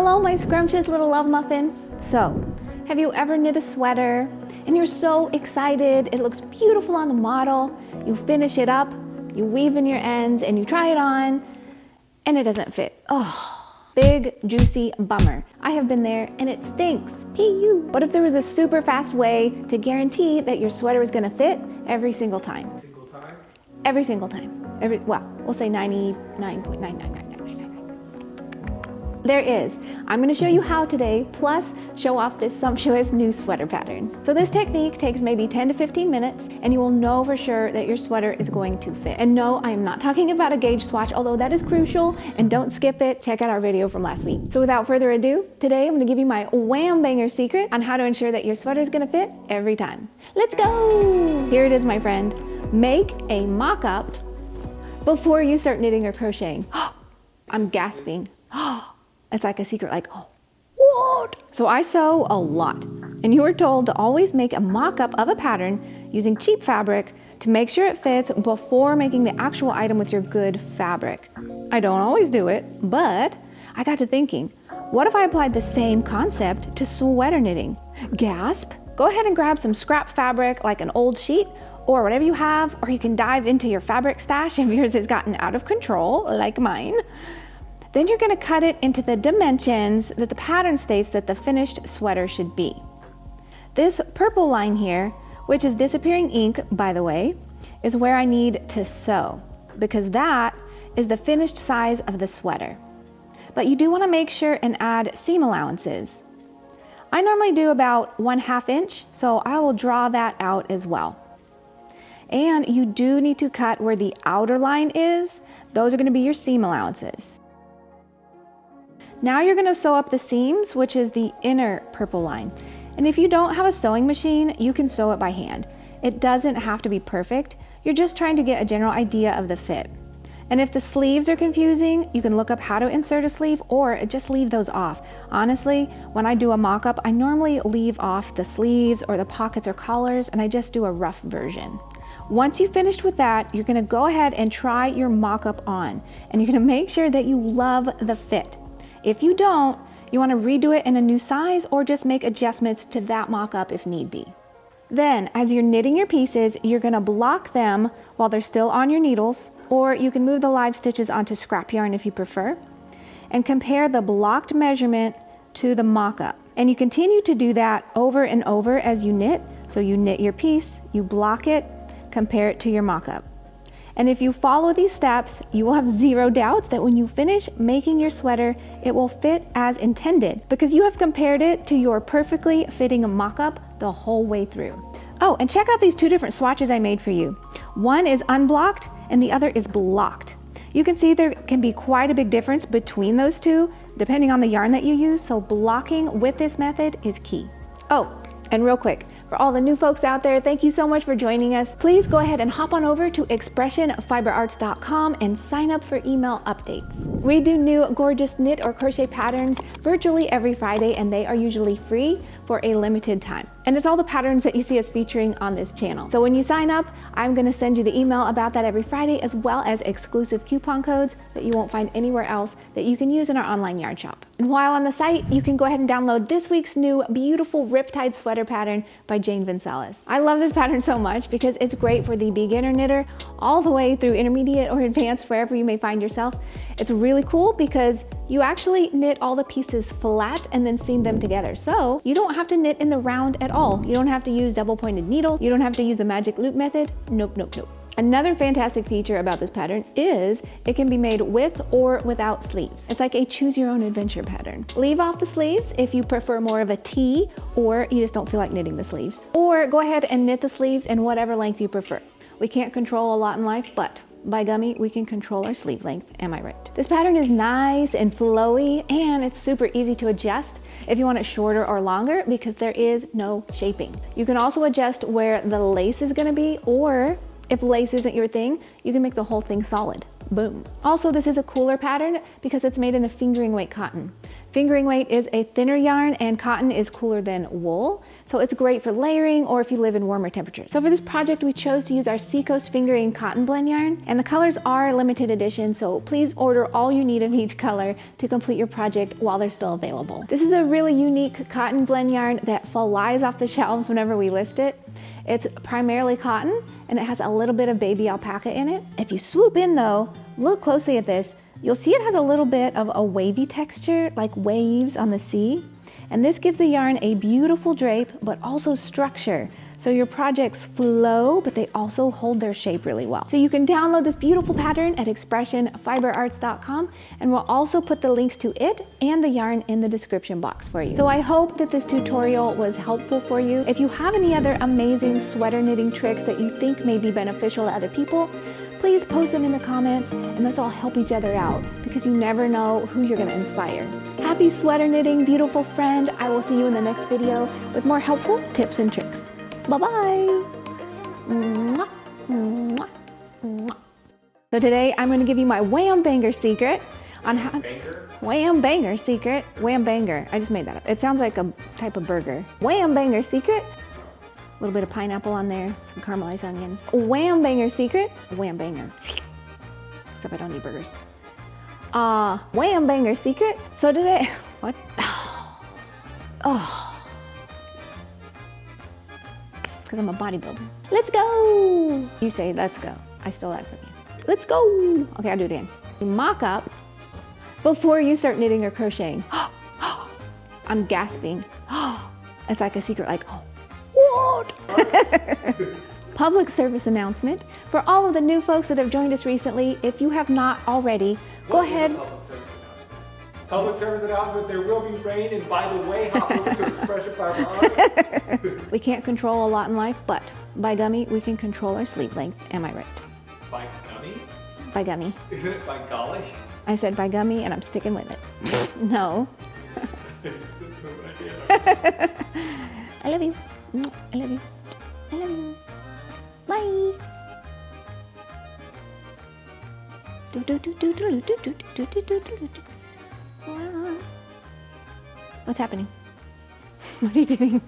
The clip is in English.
Hello, my scrumptious little love muffin. So, have you ever knit a sweater and you're so excited, it looks beautiful on the model, you finish it up, you weave in your ends and you try it on and it doesn't fit. Oh, big juicy bummer. I have been there and it stinks. Hey you. What if there was a super fast way to guarantee that your sweater is gonna fit every single time? Every single time. Well, we'll say 99.9999999. There is. I'm going to show you how today, plus show off this sumptuous new sweater pattern. So this technique takes maybe 10 to 15 minutes, and you will know for sure that your sweater is going to fit. And no, I am not talking about a gauge swatch, although that is crucial, and don't skip it. Check out our video from last week. So without further ado, today I'm going to give you my wham banger secret on how to ensure that your sweater is going to fit every time. Let's go! Here it is, my friend. Make a mock-up before you start knitting or crocheting. I'm gasping. It's like a secret, like, oh, what? So I sew a lot, and you are told to always make a mock-up of a pattern using cheap fabric to make sure it fits before making the actual item with your good fabric. I don't always do it, but I got to thinking, what if I applied the same concept to sweater knitting? Gasp! Go ahead and grab some scrap fabric like an old sheet or whatever you have, or you can dive into your fabric stash if yours has gotten out of control, like mine. Then you're gonna cut it into the dimensions that the pattern states that the finished sweater should be. This purple line here, which is disappearing ink, by the way, is where I need to sew, because that is the finished size of the sweater. But you do wanna make sure and add seam allowances. I normally do about 1/2 inch, so I will draw that out as well. And you do need to cut where the outer line is. Those are gonna be your seam allowances. Now you're gonna sew up the seams, which is the inner purple line. And if you don't have a sewing machine, you can sew it by hand. It doesn't have to be perfect. You're just trying to get a general idea of the fit. And if the sleeves are confusing, you can look up how to insert a sleeve or just leave those off. Honestly, when I do a mock-up, I normally leave off the sleeves or the pockets or collars, and I just do a rough version. Once you've finished with that, you're gonna go ahead and try your mock-up on, and you're gonna make sure that you love the fit. If you don't, you want to redo it in a new size or just make adjustments to that mock-up if need be. Then, as you're knitting your pieces, you're going to block them while they're still on your needles, or you can move the live stitches onto scrap yarn if you prefer, and compare the blocked measurement to the mock-up. And you continue to do that over and over as you knit. So you knit your piece, you block it, compare it to your mock-up. And if you follow these steps, you will have zero doubts that when you finish making your sweater, it will fit as intended because you have compared it to your perfectly fitting mock-up the whole way through. Oh, and check out these two different swatches I made for you. One is unblocked and the other is blocked. You can see there can be quite a big difference between those two, depending on the yarn that you use, so blocking with this method is key. Oh, and real quick, for all the new folks out there, thank you so much for joining us. Please go ahead and hop on over to expressionfiberarts.com and sign up for email updates. We do new gorgeous knit or crochet patterns virtually every Friday, and they are usually free for a limited time. And it's all the patterns that you see us featuring on this channel. So when you sign up, I'm gonna send you the email about that every Friday, as well as exclusive coupon codes that you won't find anywhere else that you can use in our online yarn shop. And while on the site, you can go ahead and download this week's new beautiful Riptide sweater pattern by Jane Vincelis. I love this pattern so much because it's great for the beginner knitter all the way through intermediate or advanced, wherever you may find yourself. It's really cool because you actually knit all the pieces flat and then seam them together. So you don't have to knit in the round at all. You don't have to use double pointed needles. You don't have to use the magic loop method. Nope, nope, nope. Another fantastic feature about this pattern is it can be made with or without sleeves. It's like a choose your own adventure pattern. Leave off the sleeves if you prefer more of a tee or you just don't feel like knitting the sleeves. Or go ahead and knit the sleeves in whatever length you prefer. We can't control a lot in life, but by gummy, we can control our sleeve length, am I right? This pattern is nice and flowy, and it's super easy to adjust if you want it shorter or longer because there is no shaping. You can also adjust where the lace is gonna be, or if lace isn't your thing, you can make the whole thing solid. Boom. Also, this is a cooler pattern because it's made in a fingering weight cotton. Fingering weight is a thinner yarn and cotton is cooler than wool. So it's great for layering or if you live in warmer temperatures. So for this project, we chose to use our SeaCoast Fingering cotton blend yarn, and the colors are limited edition, so please order all you need of each color to complete your project while they're still available. This is a really unique cotton blend yarn that flies off the shelves whenever we list it. It's primarily cotton and it has a little bit of baby alpaca in it. If you swoop in though, look closely at this, you'll see it has a little bit of a wavy texture, like waves on the sea. And this gives the yarn a beautiful drape, but also structure. So your projects flow, but they also hold their shape really well. So you can download this beautiful pattern at expressionfiberarts.com, and we'll also put the links to it and the yarn in the description box for you. So I hope that this tutorial was helpful for you. If you have any other amazing sweater knitting tricks that you think may be beneficial to other people, please post them in the comments and let's all help each other out, because you never know who you're gonna inspire. Happy sweater knitting, beautiful friend. I will see you in the next video with more helpful tips and tricks. Bye-bye. So today I'm gonna give you my wham banger secret on how— Wham banger secret? Wham banger, I just made that up. It sounds like a type of burger. Wham banger secret. A little bit of pineapple on there, some caramelized onions. Wham banger secret, wham banger. Except I don't eat burgers. Wham banger secret. So today, what? Oh. Because I'm a bodybuilder. Let's go. You say, let's go. I stole that from you. Let's go. Okay, I'll do it again. You mock up before you start knitting or crocheting. I'm gasping. It's like a secret, like, what? Public service announcement for all of the new folks that have joined us recently. If you have not already, go ahead. Public service announcement, there will be rain, and by the way, hop over to Expression Fiber Arts. We can't control a lot in life, but by gummy, we can control our sleep length. Am I right? By gummy? By gummy. Isn't it by golly? I said by gummy, and I'm sticking with it. No. I love you. I love you. I love you. Bye. What's happening? What are you doing?